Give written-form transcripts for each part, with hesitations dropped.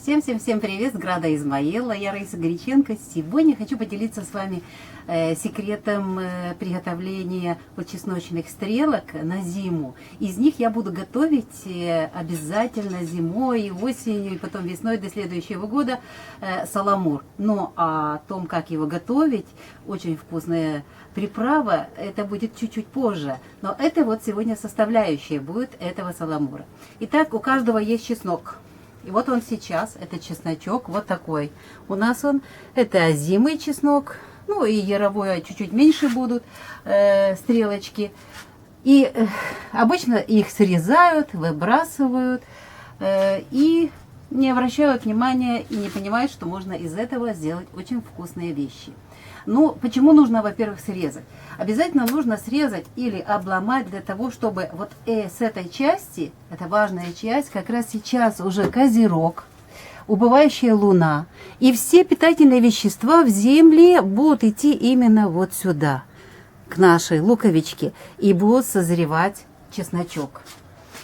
Всем привет с града Измаила, я Раиса Греченко. Сегодня хочу поделиться с вами секретом приготовления вот чесночных стрелок на зиму. Из них я буду готовить обязательно зимой, осенью и потом весной до следующего года саламур. Но о том, как его готовить, очень вкусная приправа, это будет чуть-чуть позже. Но это вот сегодня составляющая будет этого саламура. Итак, у каждого есть чеснок. И вот он сейчас, это чесночок, вот такой. У нас он, это озимый чеснок, ну и яровой чуть-чуть меньше будут стрелочки. И обычно их срезают, выбрасывают и не обращают внимания и не понимают, что можно из этого сделать очень вкусные вещи. Ну, почему нужно, во-первых, срезать? Обязательно нужно срезать или обломать для того, чтобы вот с этой части, это важная часть, как раз сейчас уже козерог, убывающая луна, и все питательные вещества в земле будут идти именно вот сюда, к нашей луковичке, и будут созревать чесночок.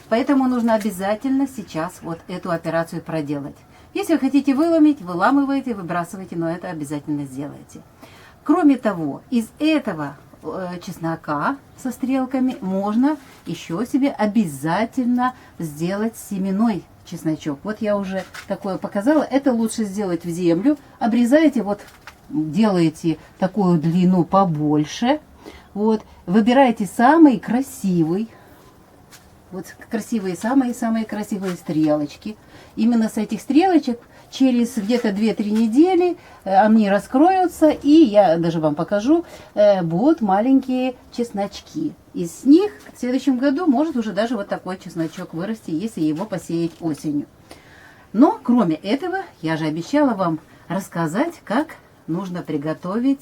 Поэтому нужно обязательно сейчас вот эту операцию проделать. Если вы хотите выломить, выламываете, выбрасываете, но это обязательно сделайте. Кроме того, из этого чеснока со стрелками можно еще себе обязательно сделать семенной чесночок. Вот я уже такое показала. Это лучше сделать в землю. Обрезаете, вот делаете такую длину побольше. Вот, выбираете самый красивый. Вот красивые, самые красивые стрелочки. Именно с этих стрелочек через где-то 2-3 недели они раскроются, и я даже вам покажу, будут маленькие чесночки. Из них в следующем году может уже даже вот такой чесночок вырасти, если его посеять осенью. Но кроме этого, я же обещала вам рассказать, как нужно приготовить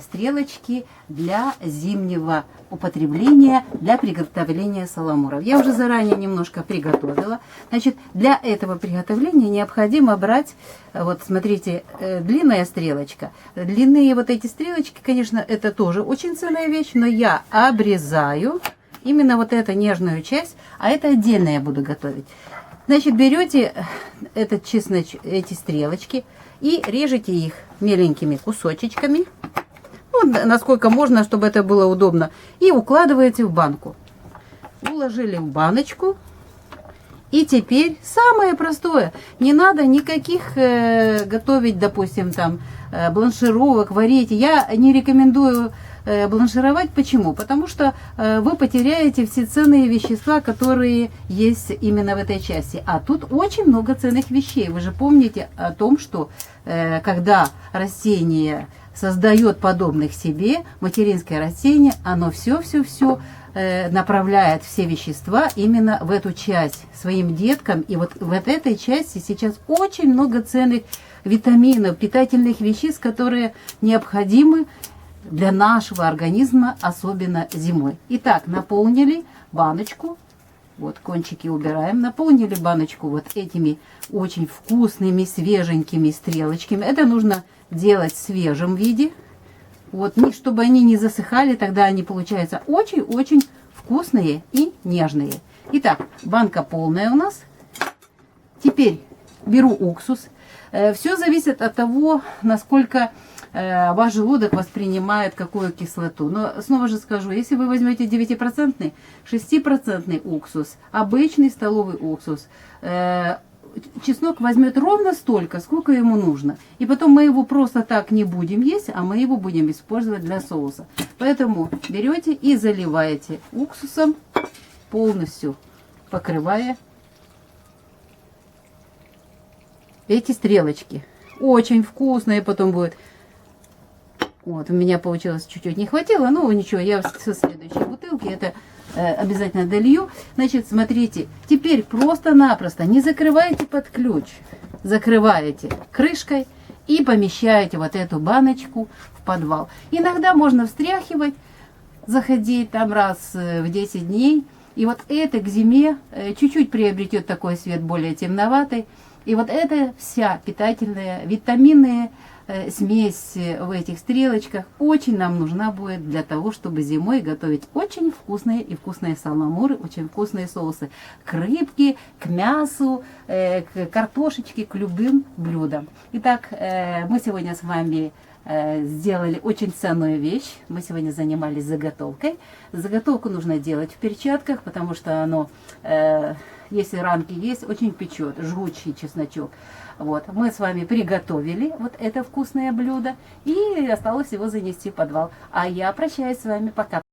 стрелочки для зимнего употребления, для приготовления саламуров. Я уже заранее немножко приготовила. Значит, для этого приготовления необходимо брать, вот смотрите, длинная стрелочка. Длинные вот эти стрелочки, конечно, это тоже очень ценная вещь, но я обрезаю именно вот эту нежную часть, а это отдельно я буду готовить. Значит, берете этот эти стрелочки и режете их меленькими кусочечками, ну, насколько можно, чтобы это было удобно, и укладываете в банку. Уложили в баночку. И теперь самое простое, не надо никаких готовить, допустим, там бланшировок, варить. Я не рекомендую бланшировать. Почему? Потому что вы потеряете все ценные вещества, которые есть именно в этой части. А тут очень много ценных вещей. Вы же помните о том, что когда растение создает подобных себе, материнское растение, оно все направляет все вещества именно в эту часть своим деткам. И вот в этой части сейчас очень много ценных витаминов, питательных веществ, которые необходимы для нашего организма, особенно зимой. Итак, наполнили баночку, вот кончики убираем, наполнили баночку вот этими очень вкусными, свеженькими стрелочками. Это нужно делать в свежем виде, вот, чтобы они не засыхали, тогда они получаются очень-очень вкусные и нежные. Итак, банка полная у нас. Теперь беру уксус. Все зависит от того, насколько ваш желудок воспринимает какую кислоту. Но снова же скажу, если вы возьмете 9%, 6% уксус, обычный столовый уксус, чеснок возьмет ровно столько, сколько ему нужно. И потом мы его просто так не будем есть, а мы его будем использовать для соуса. Поэтому берете и заливаете уксусом, полностью покрывая эти стрелочки. Очень вкусные потом будет. Вот, у меня получилось чуть-чуть не хватило, но ничего, я со следующей бутылки это обязательно долью. Значит, смотрите, теперь просто-напросто не закрывайте под ключ, закрываете крышкой и помещаете вот эту баночку в подвал. Иногда можно встряхивать, заходить там раз в 10 дней, И вот это к зиме чуть-чуть приобретет такой цвет более темноватый. И вот это вся питательная, витаминная смесь в этих стрелочках очень нам нужна будет для того, чтобы зимой готовить очень вкусные и вкусные саламуры, очень вкусные соусы к рыбке, к мясу, к картошечке, к любым блюдам. Итак, мы сегодня с вами сделали очень ценную вещь. Мы сегодня занимались заготовкой. Заготовку нужно делать в перчатках, потому что оно, если рамки есть, очень печет, жгучий чесночок. Вот. Мы с вами приготовили вот это вкусное блюдо, и осталось его занести в подвал. А я прощаюсь с вами, пока.